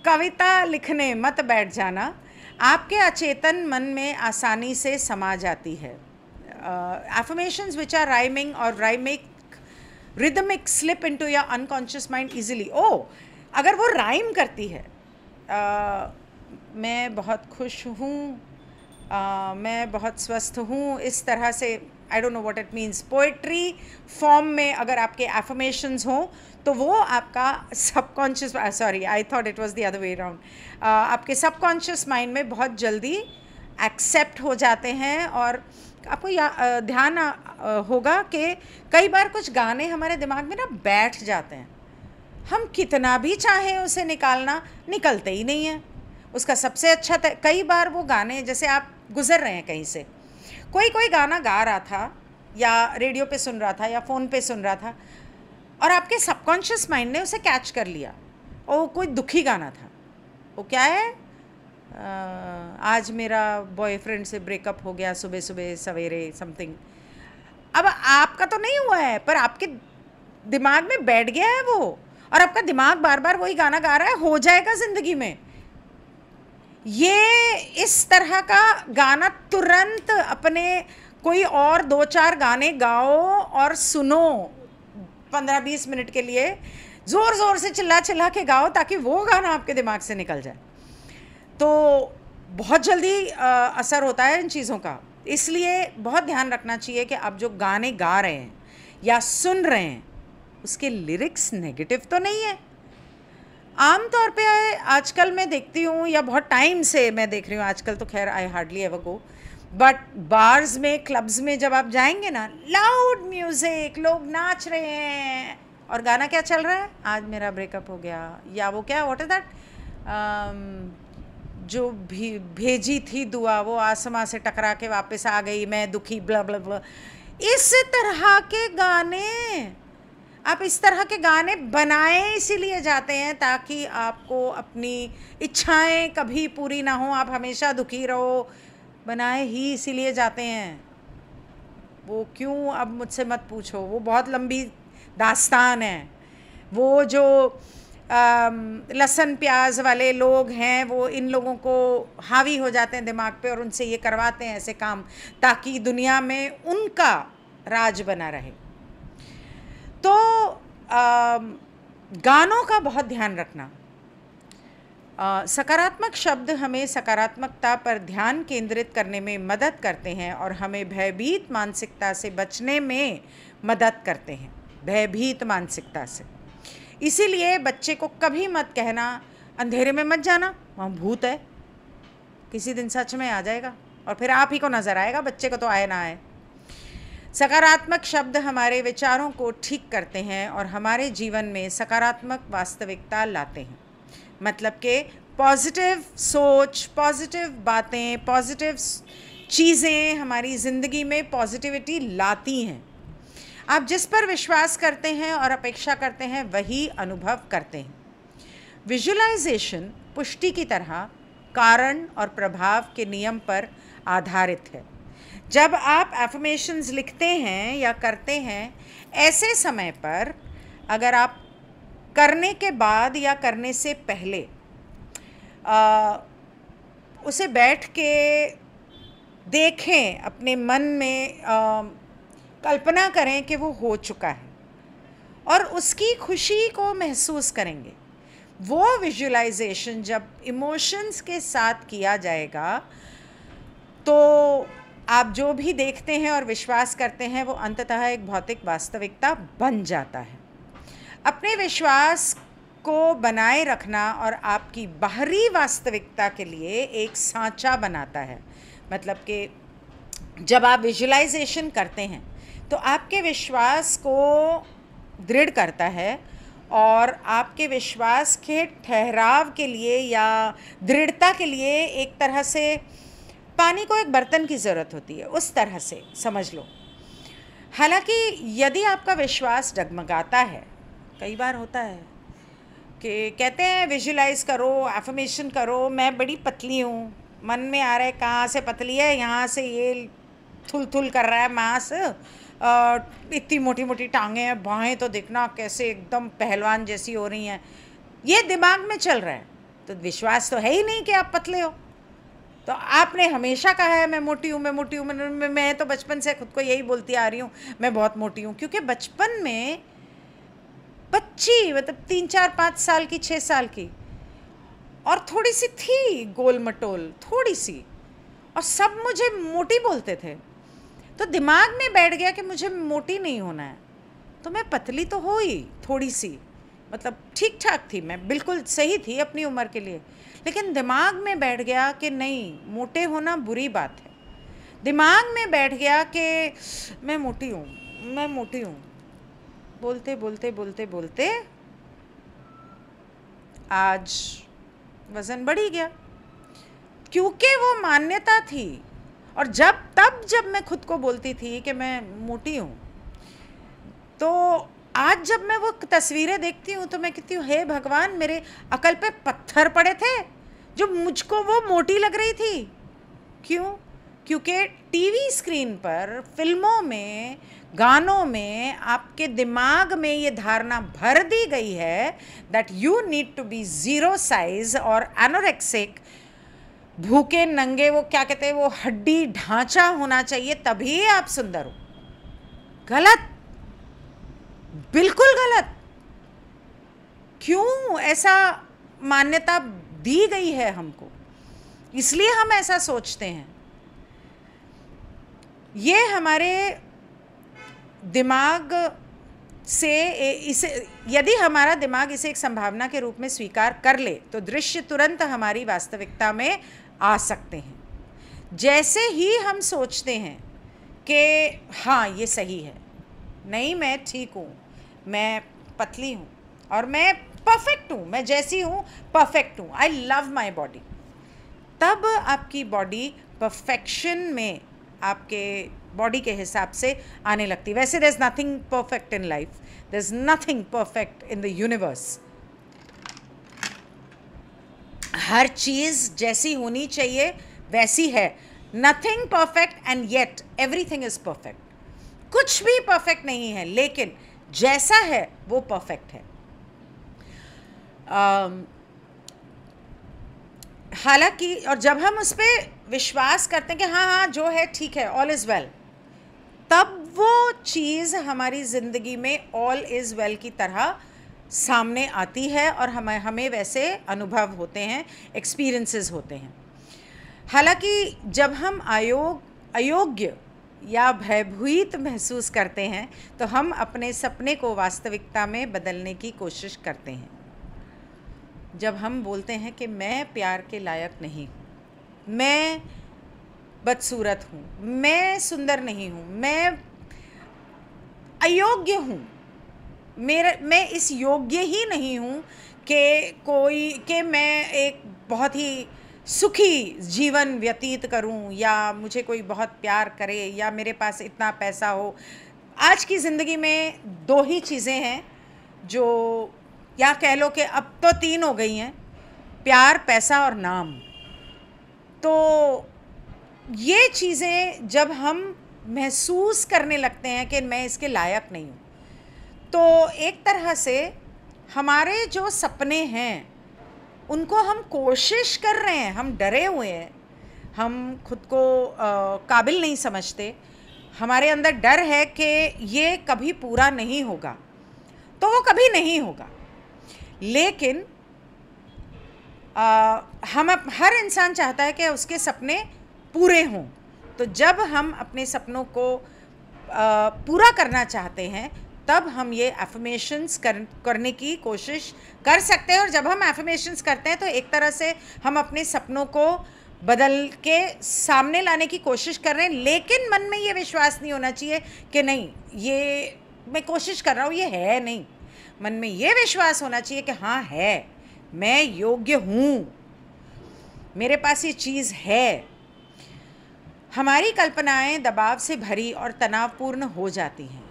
कविता लिखने मत बैठ जाना, आपके अचेतन मन में आसानी से समा जाती है। एफर्मेशंस विच आर राइमिंग और rhythmic slip into your unconscious mind easily. अगर वो राइम करती है, मैं बहुत खुश हूँ, मैं बहुत स्वस्थ हूँ, इस तरह से I don't know what it means, poetry form में अगर आपके एफर्मेशंस हों तो वो आपका subconscious, sorry I thought it was the other way around, आपके सबकॉन्शियस माइंड में बहुत जल्दी एक्सेप्ट हो जाते हैं। और आपको ध्यान होगा कि कई बार कुछ गाने हमारे दिमाग में ना बैठ जाते हैं, हम कितना भी चाहें उसे निकालना, निकलते ही नहीं है। उसका सबसे अच्छा कई बार वो गाने, जैसे आप गुजर रहे हैं कहीं से, कोई गाना गा रहा था या रेडियो पे सुन रहा था या फ़ोन पे सुन रहा था और आपके सबकॉन्शियस माइंड ने उसे कैच कर लिया और वो कोई दुखी गाना था। वो क्या है, आज मेरा बॉयफ्रेंड से ब्रेकअप हो गया सुबह सुबह सवेरे समथिंग। अब आपका तो नहीं हुआ है पर आपके दिमाग में बैठ गया है वो, और आपका दिमाग बार बार वही गाना गा रहा है, हो जाएगा ज़िंदगी में। ये इस तरह का गाना तुरंत अपने कोई और 2-4 गाने गाओ और सुनो 15-20 मिनट के लिए, ज़ोर ज़ोर से चिल्ला के गाओ ताकि वो गाना आपके दिमाग से निकल जाए। तो बहुत जल्दी असर होता है इन चीज़ों का। इसलिए बहुत ध्यान रखना चाहिए कि आप जो गाने गा रहे हैं या सुन रहे हैं उसके लिरिक्स नेगेटिव तो नहीं है। आम तौर पे आजकल मैं देखती हूँ, या बहुत टाइम से मैं देख रही हूँ, आजकल तो खैर I hardly ever go, but bars में, क्लब्स में जब आप जाएंगे ना, लाउड म्यूज़िक, लोग नाच रहे हैं और गाना क्या चल रहा है, आज मेरा ब्रेकअप हो गया, या वो क्या, व्हाट इज़ दैट, जो भी भेजी थी दुआ वो आसमां से टकरा के वापस आ गई, मैं दुखी, ब्ला ब्ला ब्ला। इस तरह के गाने, आप इस तरह के गाने बनाए इसीलिए जाते हैं ताकि आपको अपनी इच्छाएं कभी पूरी ना हो, आप हमेशा दुखी रहो, बनाए ही इसीलिए जाते हैं। वो क्यों, अब मुझसे मत पूछो, वो बहुत लंबी दास्तान है। वो जो लहसुन प्याज वाले लोग हैं वो इन लोगों को हावी हो जाते हैं दिमाग पे और उनसे ये करवाते हैं ऐसे काम ताकि दुनिया में उनका राज बना रहे। तो गानों का बहुत ध्यान रखना। सकारात्मक शब्द हमें सकारात्मकता पर ध्यान केंद्रित करने में मदद करते हैं और हमें भयभीत मानसिकता से बचने में मदद करते हैं, भयभीत मानसिकता से। इसीलिए बच्चे को कभी मत कहना अंधेरे में मत जाना, वहाँ भूत है, किसी दिन सच में आ जाएगा और फिर आप ही को नज़र आएगा, बच्चे को तो आए ना आए। सकारात्मक शब्द हमारे विचारों को ठीक करते हैं और हमारे जीवन में सकारात्मक वास्तविकता लाते हैं। मतलब कि पॉजिटिव सोच, पॉजिटिव बातें, पॉजिटिव चीज़ें हमारी ज़िंदगी में पॉजिटिविटी लाती हैं। आप जिस पर विश्वास करते हैं और अपेक्षा करते हैं वही अनुभव करते हैं। विजुअलाइजेशन पुष्टि की तरह कारण और प्रभाव के नियम पर आधारित है। जब आप एफर्मेशंस लिखते हैं या करते हैं, ऐसे समय पर अगर आप करने के बाद या करने से पहले उसे बैठ के देखें, अपने मन में कल्पना करें कि वो हो चुका है और उसकी खुशी को महसूस करेंगे। वो विजुअलाइजेशन जब इमोशंस के साथ किया जाएगा तो आप जो भी देखते हैं और विश्वास करते हैं वो अंततः एक भौतिक वास्तविकता बन जाता है। अपने विश्वास को बनाए रखना और आपकी बाहरी वास्तविकता के लिए एक सांचा बनाता है। मतलब कि जब आप विजुअलाइजेशन करते हैं तो आपके विश्वास को दृढ़ करता है और आपके विश्वास के ठहराव के लिए या दृढ़ता के लिए एक तरह से पानी को एक बर्तन की ज़रूरत होती है, उस तरह से समझ लो। हालांकि यदि आपका विश्वास डगमगाता है, कई बार होता है कि कहते हैं विजुअलाइज करो, एफर्मेशन करो, मैं बड़ी पतली हूँ, मन में आ रहा है कहाँ से पतली है, यहाँ से ये थुल थुल कर रहा है मांस, इतनी मोटी मोटी टांगें हैं, बाहें तो देखना कैसे एकदम पहलवान जैसी हो रही हैं, ये दिमाग में चल रहा है। तो विश्वास तो है ही नहीं कि आप पतले हो। तो आपने हमेशा कहा है मैं मोटी हूँ, मैं मोटी हूँ, मैं तो बचपन से खुद को यही बोलती आ रही हूँ मैं बहुत मोटी हूँ, क्योंकि बचपन में बच्ची मतलब 3-4-5 साल की, 6 साल की और थोड़ी सी थी गोल मटोल, थोड़ी सी, और सब मुझे मोटी बोलते थे। तो दिमाग में बैठ गया कि मुझे मोटी नहीं होना है, तो मैं पतली तो हो ही थोड़ी सी, मतलब ठीक ठाक थी, मैं बिल्कुल सही थी अपनी उम्र के लिए, लेकिन दिमाग में बैठ गया कि नहीं, मोटे होना बुरी बात है। दिमाग में बैठ गया कि मैं मोटी हूँ, मैं मोटी हूँ। बोलते बोलते बोलते बोलते आज वज़न बढ़ ही गया, क्योंकि वो मान्यता थी। और जब मैं खुद को बोलती थी कि मैं मोटी हूँ, तो आज जब मैं वो तस्वीरें देखती हूँ तो मैं कहती हूँ, हे भगवान, मेरे अकल पे पत्थर पड़े थे जो मुझको वो मोटी लग रही थी। क्यों? क्योंकि टीवी स्क्रीन पर, फिल्मों में, गानों में आपके दिमाग में ये धारणा भर दी गई है that you need to be zero size और एनोरेक्सिक, भूखे नंगे, वो क्या कहते हैं, वो हड्डी ढांचा होना चाहिए, तभी आप सुंदर हो। गलत, बिल्कुल गलत। क्यों ऐसा मान्यता दी गई है हमको? इसलिए हम ऐसा सोचते हैं। ये हमारे दिमाग से इसे, यदि हमारा दिमाग इसे एक संभावना के रूप में स्वीकार कर ले तो दृश्य तुरंत हमारी वास्तविकता में आ सकते हैं। जैसे ही हम सोचते हैं कि हाँ ये सही है, नहीं मैं ठीक हूँ, मैं पतली हूँ और मैं परफेक्ट हूँ, मैं जैसी हूँ परफेक्ट हूँ, आई लव माई बॉडी, तब आपकी बॉडी परफेक्शन में, आपके बॉडी के हिसाब से आने लगती। वैसे there is nothing perfect in life, there is nothing perfect in the universe. हर चीज़ जैसी होनी चाहिए वैसी है, nothing perfect and yet everything is perfect. कुछ भी परफेक्ट नहीं है, लेकिन जैसा है वो परफेक्ट है। हालांकि, और जब हम उस पर विश्वास करते हैं कि हाँ हाँ जो है ठीक है, ऑल इज़ वेल, तब वो चीज़ हमारी ज़िंदगी में ऑल इज़ वेल की तरह सामने आती है और हमें वैसे अनुभव होते हैं, एक्सपीरियंसेस होते हैं। हालांकि जब हम अयोग्य या भयभीत महसूस करते हैं तो हम अपने सपने को वास्तविकता में बदलने की कोशिश करते हैं। जब हम बोलते हैं कि मैं प्यार के लायक नहीं हूँ, मैं बदसूरत हूँ, मैं सुंदर नहीं हूँ, मैं अयोग्य हूँ, मैं इस योग्य ही नहीं हूँ कि मैं एक बहुत ही सुखी जीवन व्यतीत करूं, या मुझे कोई बहुत प्यार करे, या मेरे पास इतना पैसा हो। आज की ज़िंदगी में दो ही चीज़ें हैं जो, या कह लो कि अब तो तीन हो गई हैं, प्यार, पैसा और नाम। तो ये चीज़ें जब हम महसूस करने लगते हैं कि मैं इसके लायक नहीं हूँ, तो एक तरह से हमारे जो सपने हैं उनको हम कोशिश कर रहे हैं, हम डरे हुए हैं, हम खुद को काबिल नहीं समझते, हमारे अंदर डर है कि ये कभी पूरा नहीं होगा, तो वो कभी नहीं होगा। लेकिन हर इंसान चाहता है कि उसके सपने पूरे हों। तो जब हम अपने सपनों को पूरा करना चाहते हैं तब हम ये एफर्मेशंस करने की कोशिश कर सकते हैं। और जब हम एफर्मेशंस करते हैं तो एक तरह से हम अपने सपनों को बदल के सामने लाने की कोशिश कर रहे हैं, लेकिन मन में ये विश्वास नहीं होना चाहिए कि नहीं, ये मैं कोशिश कर रहा हूँ, ये है नहीं। मन में ये विश्वास होना चाहिए कि हाँ है, मैं योग्य हूँ, मेरे पास ये चीज़ है। हमारी कल्पनाएं दबाव से भरी और तनावपूर्ण हो जाती हैं,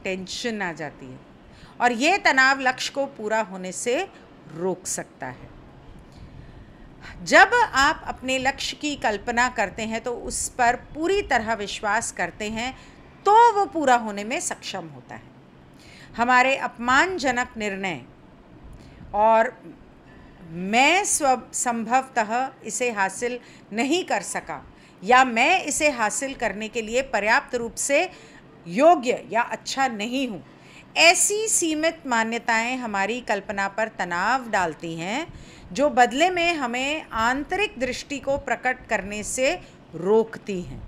टेंशन आ जाती है, और ये तनाव लक्ष्य को पूरा होने से रोक सकता है। जब आप अपने लक्ष्य की कल्पना करते हैं तो उस पर पूरी तरह विश्वास करते हैं तो वो पूरा होने में सक्षम होता है। हमारे अपमानजनक निर्णय और मैं संभवतः इसे हासिल नहीं कर सका, या मैं इसे हासिल करने के लिए पर्याप्त रूप से योग्य या अच्छा नहीं हूँ, ऐसी सीमित मान्यताएं हमारी कल्पना पर तनाव डालती हैं, जो बदले में हमें आंतरिक दृष्टि को प्रकट करने से रोकती हैं।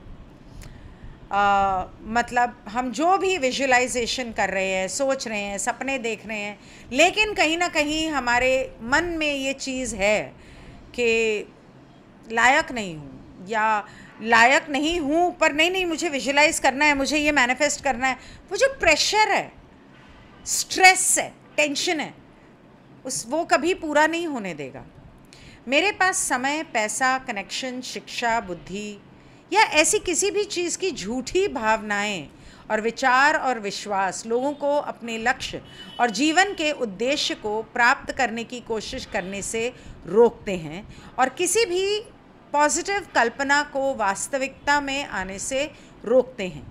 मतलब हम जो भी विजुअलाइजेशन कर रहे हैं, सोच रहे हैं, सपने देख रहे हैं, लेकिन कहीं ना कहीं हमारे मन में ये चीज़ है कि लायक नहीं हूँ, या लायक नहीं हूँ पर नहीं मुझे विजुअलाइज करना है, मुझे ये मैनिफेस्ट करना है। वो जो प्रेशर है, स्ट्रेस है, टेंशन है, वो कभी पूरा नहीं होने देगा। मेरे पास समय, पैसा, कनेक्शन, शिक्षा, बुद्धि या ऐसी किसी भी चीज़ की झूठी भावनाएं और विचार और विश्वास लोगों को अपने लक्ष्य और जीवन के उद्देश्य को प्राप्त करने की कोशिश करने से रोकते हैं, और किसी भी पॉजिटिव कल्पना को वास्तविकता में आने से रोकते हैं।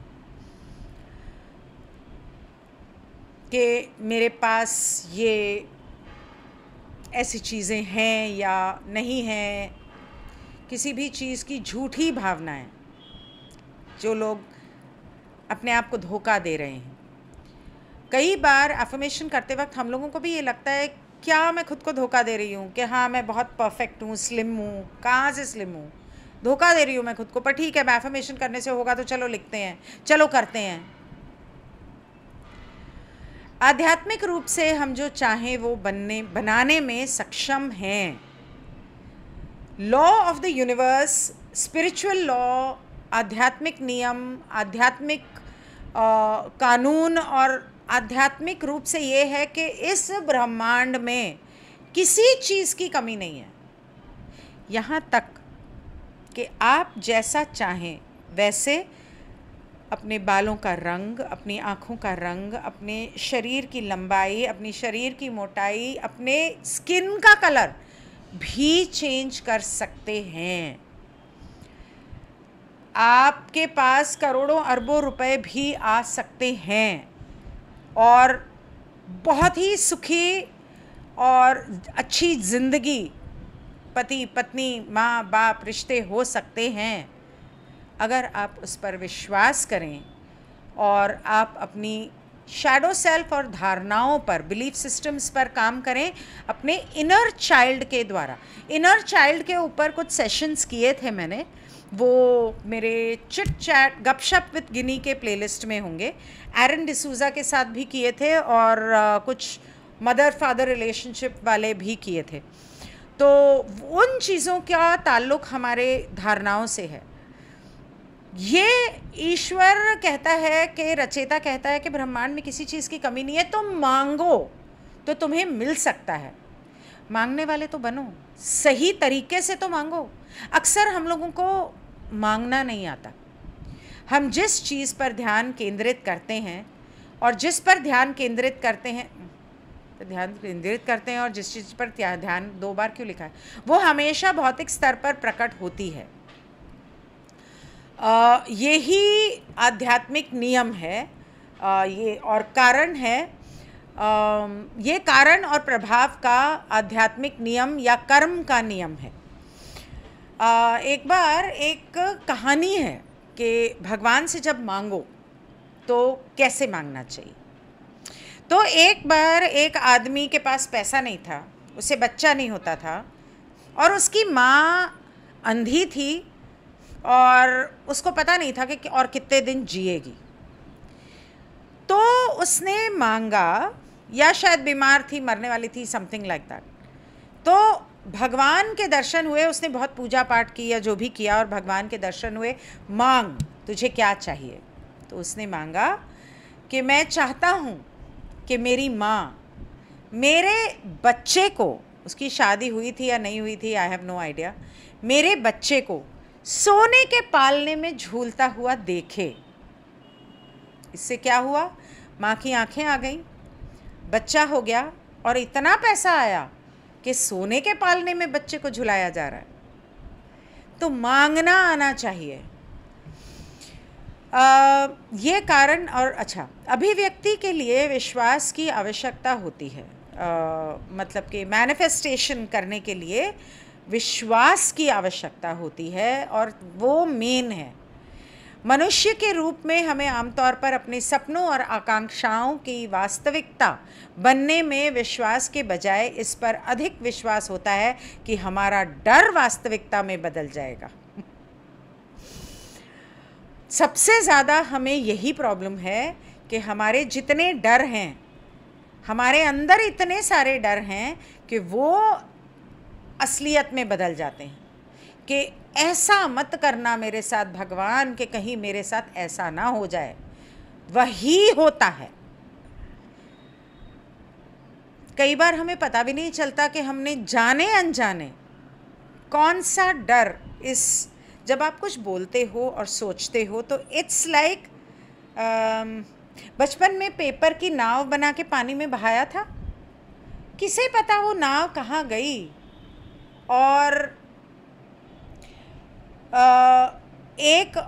कि मेरे पास ये ऐसी चीज़ें हैं या नहीं हैं, किसी भी चीज़ की झूठी भावनाएं जो लोग अपने आप को धोखा दे रहे हैं। कई बार अफर्मेशन करते वक्त हम लोगों को भी ये लगता है, क्या मैं खुद को धोखा दे रही हूँ कि हाँ मैं बहुत परफेक्ट हूँ, स्लिम हूँ। कहाँ से स्लिम हूँ? धोखा दे रही हूँ मैं खुद को। पर ठीक है, मैं अफर्मेशन करने से होगा तो चलो लिखते हैं, चलो करते हैं। आध्यात्मिक रूप से हम जो चाहें वो बनाने में सक्षम हैं। Law of the universe, spiritual law, आध्यात्मिक नियम, आध्यात्मिक कानून और आध्यात्मिक रूप से ये है कि इस ब्रह्मांड में किसी चीज़ की कमी नहीं है। यहाँ तक कि आप जैसा चाहें वैसे अपने बालों का रंग, अपनी आँखों का रंग, अपने शरीर की लंबाई, अपनी शरीर की मोटाई, अपने स्किन का कलर भी चेंज कर सकते हैं। आपके पास करोड़ों अरबों रुपए भी आ सकते हैं और बहुत ही सुखी और अच्छी ज़िंदगी, पति पत्नी, माँ बाप, रिश्ते हो सकते हैं अगर आप उस पर विश्वास करें और आप अपनी शैडो सेल्फ और धारणाओं पर, बिलीफ सिस्टम्स पर काम करें अपने इनर चाइल्ड के द्वारा। इनर चाइल्ड के ऊपर कुछ सेशंस किए थे मैंने, वो मेरे चिट चैट गपशप विद गिनी के प्लेलिस्ट में होंगे। एरन डिसूजा के साथ भी किए थे और कुछ मदर फादर रिलेशनशिप वाले भी किए थे। तो उन चीज़ों का ताल्लुक़ हमारे धारणाओं से है। ये ईश्वर कहता है कि रचयिता कहता है कि ब्रह्मांड में किसी चीज़ की कमी नहीं है, तुम मांगो तो तुम्हें मिल सकता है। मांगने वाले तो बनो, सही तरीके से तो मांगो। अक्सर हम लोगों को मांगना नहीं आता। हम जिस चीज़ पर ध्यान केंद्रित करते हैं और जिस पर ध्यान केंद्रित करते हैं और जिस चीज़ पर ध्यान, 2 बार क्यों लिखा है, वो हमेशा भौतिक स्तर पर प्रकट होती है। यही आध्यात्मिक नियम है। ये और कारण है, ये कारण और प्रभाव का आध्यात्मिक नियम या कर्म का नियम है। एक बार एक कहानी है कि भगवान से जब मांगो तो कैसे मांगना चाहिए। तो एक बार एक आदमी के पास पैसा नहीं था, उसे बच्चा नहीं होता था और उसकी माँ अंधी थी और उसको पता नहीं था कि और कितने दिन जिएगी। तो उसने मांगा, या शायद बीमार थी, मरने वाली थी, समथिंग लाइक दैट। तो भगवान के दर्शन हुए, उसने बहुत पूजा पाठ की या जो भी किया और भगवान के दर्शन हुए। मांग, तुझे क्या चाहिए? तो उसने मांगा कि मैं चाहता हूँ कि मेरी माँ मेरे बच्चे को, उसकी शादी हुई थी या नहीं हुई थी, आई हैव नो आइडिया, मेरे बच्चे को सोने के पालने में झूलता हुआ देखे। इससे क्या हुआ? माँ की आंखें आ गईं, बच्चा हो गया और इतना पैसा आया कि सोने के पालने में बच्चे को झुलाया जा रहा है। तो मांगना आना चाहिए। ये कारण और अच्छा, अभिव्यक्ति के लिए विश्वास की आवश्यकता होती है। मतलब कि मैनिफेस्टेशन करने के लिए विश्वास की आवश्यकता होती है और वो मेन है। मनुष्य के रूप में हमें आमतौर पर अपने सपनों और आकांक्षाओं की वास्तविकता बनने में विश्वास के बजाय इस पर अधिक विश्वास होता है कि हमारा डर वास्तविकता में बदल जाएगा। सबसे ज़्यादा हमें यही प्रॉब्लम है कि हमारे जितने डर हैं, हमारे अंदर इतने सारे डर हैं कि वो असलियत में बदल जाते हैं कि ऐसा मत करना मेरे साथ भगवान, कि कहीं मेरे साथ ऐसा ना हो जाए। वही होता है। कई बार हमें पता भी नहीं चलता कि हमने जाने अनजाने कौन सा डर जब आप कुछ बोलते हो और सोचते हो तो इट्स लाइक बचपन में पेपर की नाव बना के पानी में बहाया था, किसे पता वो नाव कहाँ गई। और एक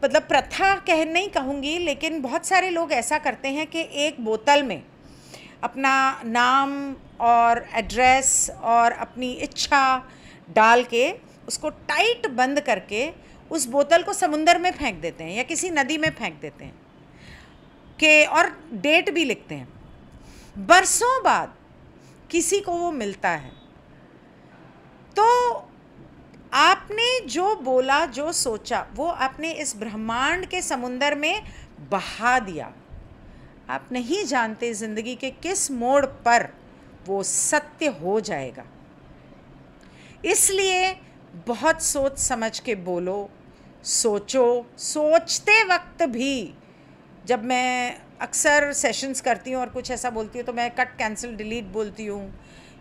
मतलब प्रथा नहीं कहूँगी, लेकिन बहुत सारे लोग ऐसा करते हैं कि एक बोतल में अपना नाम और एड्रेस और अपनी इच्छा डाल के उसको टाइट बंद करके उस बोतल को समुंदर में फेंक देते हैं या किसी नदी में फेंक देते हैं और डेट भी लिखते हैं। बरसों बाद किसी को वो मिलता है। तो आपने जो बोला, जो सोचा, वो आपने इस ब्रह्मांड के समुंदर में बहा दिया। आप नहीं जानते ज़िंदगी के किस मोड़ पर वो सत्य हो जाएगा। इसलिए बहुत सोच समझ के बोलो, सोचो। सोचते वक्त भी, जब मैं अक्सर सेशंस करती हूँ और कुछ ऐसा बोलती हूँ तो मैं कट कैंसिल डिलीट बोलती हूँ,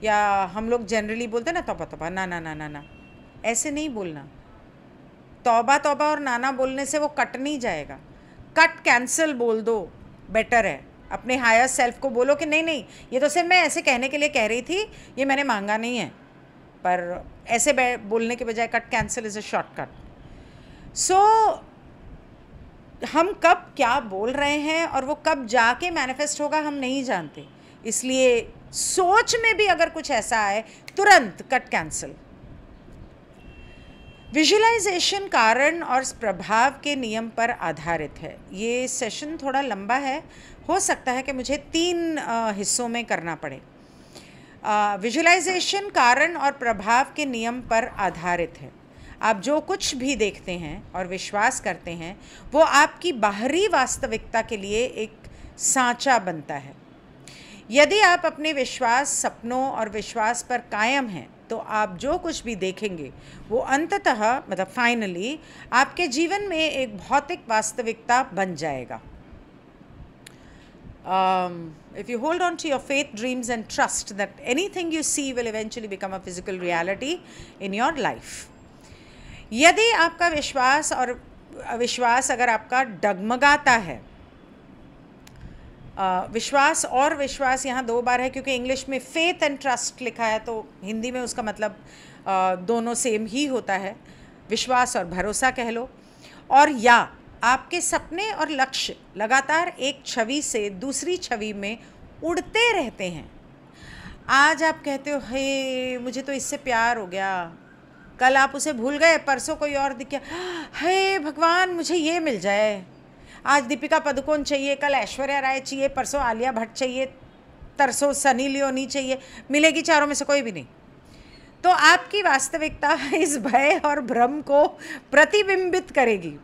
या हम लोग जनरली बोलते हैं ना तौबा तौबा, ना ना ना ना ना, ऐसे नहीं बोलना। तौबा तौबा और नाना बोलने से वो कट नहीं जाएगा। कट कैंसिल बोल दो, बेटर है। अपने हायर सेल्फ को बोलो कि नहीं नहीं, ये तो सिर्फ मैं ऐसे कहने के लिए कह रही थी, ये मैंने मांगा नहीं है। पर ऐसे बोलने के बजाय cut cancel is a shortcut. So हम कब क्या बोल रहे हैं और वो कब जाके मैनिफेस्ट होगा हम नहीं जानते। इसलिए सोच में भी अगर कुछ ऐसा आए, तुरंत कट कैंसिल। विजुअलाइजेशन कारण और प्रभाव के नियम पर आधारित है। ये सेशन थोड़ा लंबा है, हो सकता है कि मुझे 3 हिस्सों में करना पड़े। विजुअलाइजेशन कारण और प्रभाव के नियम पर आधारित है। आप जो कुछ भी देखते हैं और विश्वास करते हैं वो आपकी बाहरी वास्तविकता के लिए एक सांचा बनता है। यदि आप अपने विश्वास, सपनों और विश्वास पर कायम हैं तो आप जो कुछ भी देखेंगे वो अंततः, मतलब फाइनली, आपके जीवन में एक भौतिक वास्तविकता बन जाएगा। If you hold on to your faith, dreams and trust that anything you see will eventually become a physical reality in your life. यदि आपका विश्वास अगर आपका डगमगाता है, विश्वास और विश्वास यहाँ 2 बार है क्योंकि इंग्लिश में फेथ एंड ट्रस्ट लिखा है, तो हिंदी में उसका मतलब दोनों सेम ही होता है, विश्वास और भरोसा कह लो। और या आपके सपने और लक्ष्य लगातार एक छवि से दूसरी छवि में उड़ते रहते हैं। आज आप कहते हो हे मुझे तो इससे प्यार हो गया, कल आप उसे भूल गए, परसों कोई और दिख गया, हे भगवान मुझे ये मिल जाए। आज दीपिका पादुकोण चाहिए, कल ऐश्वर्या राय चाहिए, परसों आलिया भट्ट चाहिए, तरसों सनी लियोनी चाहिए, मिलेगी चारों में से कोई भी नहीं। तो आपकी वास्तविकता इस भय और भ्रम को प्रतिबिंबित करेगी।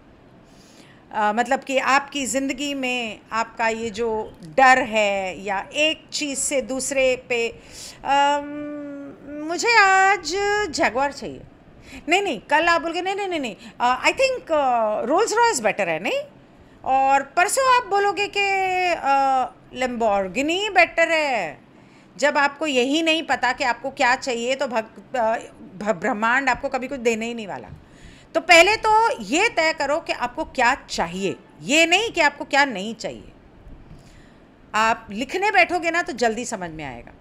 मतलब कि आपकी ज़िंदगी में आपका ये जो डर है या एक चीज़ से दूसरे पे, मुझे आज जैगुआर चाहिए, नहीं कल आप बोलोगे नहीं I think Rolls Royce better है, नहीं, और परसों आप बोलोगे कि लैम्बोर्गिनी बेटर है। जब आपको यही नहीं पता कि आपको क्या चाहिए तो ब्रह्मांड आपको कभी कुछ देने ही नहीं वाला। तो पहले तो ये तय करो कि आपको क्या चाहिए, ये नहीं कि आपको क्या नहीं चाहिए। आप लिखने बैठोगे ना तो जल्दी समझ में आएगा।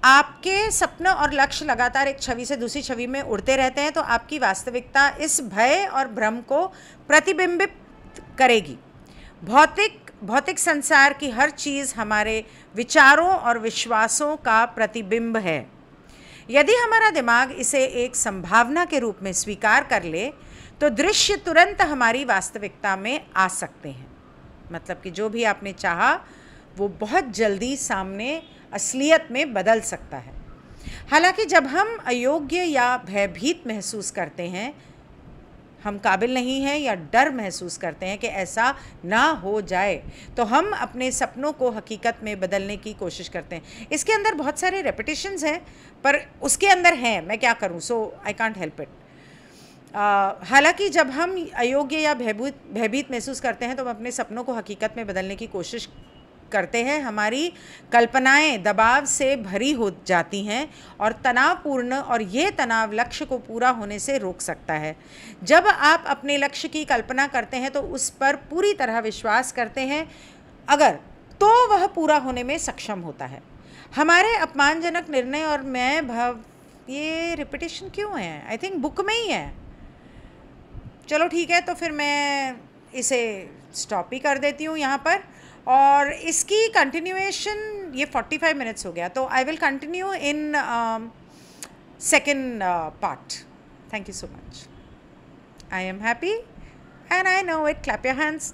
आपके सपना और लक्ष्य लगातार एक छवि से दूसरी छवि में उड़ते रहते हैं तो आपकी वास्तविकता इस भय और भ्रम को प्रतिबिंबित करेगी। भौतिक संसार की हर चीज़ हमारे विचारों और विश्वासों का प्रतिबिंब है। यदि हमारा दिमाग इसे एक संभावना के रूप में स्वीकार कर ले तो दृश्य तुरंत हमारी वास्तविकता में आ सकते हैं। मतलब कि जो भी आपने चाहा वो बहुत जल्दी सामने असलियत में बदल सकता है। हालांकि जब हम अयोग्य या भयभीत महसूस करते हैं, हम काबिल नहीं हैं या डर महसूस करते हैं कि ऐसा ना हो जाए, तो हम अपने सपनों को हकीकत में बदलने की कोशिश करते हैं। इसके अंदर बहुत सारे रेपिटेशंस हैं, पर उसके अंदर हैं, मैं क्या करूं, सो आई कांट हेल्प इट। हालांकि जब हम अयोग्य या भयभीत महसूस करते हैं तो हम अपने सपनों को हकीकत में बदलने की कोशिश करते हैं। हमारी कल्पनाएं दबाव से भरी हो जाती हैं और तनावपूर्ण, और ये तनाव लक्ष्य को पूरा होने से रोक सकता है। जब आप अपने लक्ष्य की कल्पना करते हैं तो उस पर पूरी तरह विश्वास करते हैं, अगर तो वह पूरा होने में सक्षम होता है। हमारे अपमानजनक निर्णय और मैं भाव, ये रिपीटेशन क्यों है? आई थिंक बुक में ही है। चलो ठीक है, तो फिर मैं इसे स्टॉप ही कर देती हूँ यहाँ पर, और इसकी कंटिन्यूएशन, ये 45 मिनट्स हो गया, तो I will continue in second part. Thank you so much. I am happy and I know it. Clap your hands.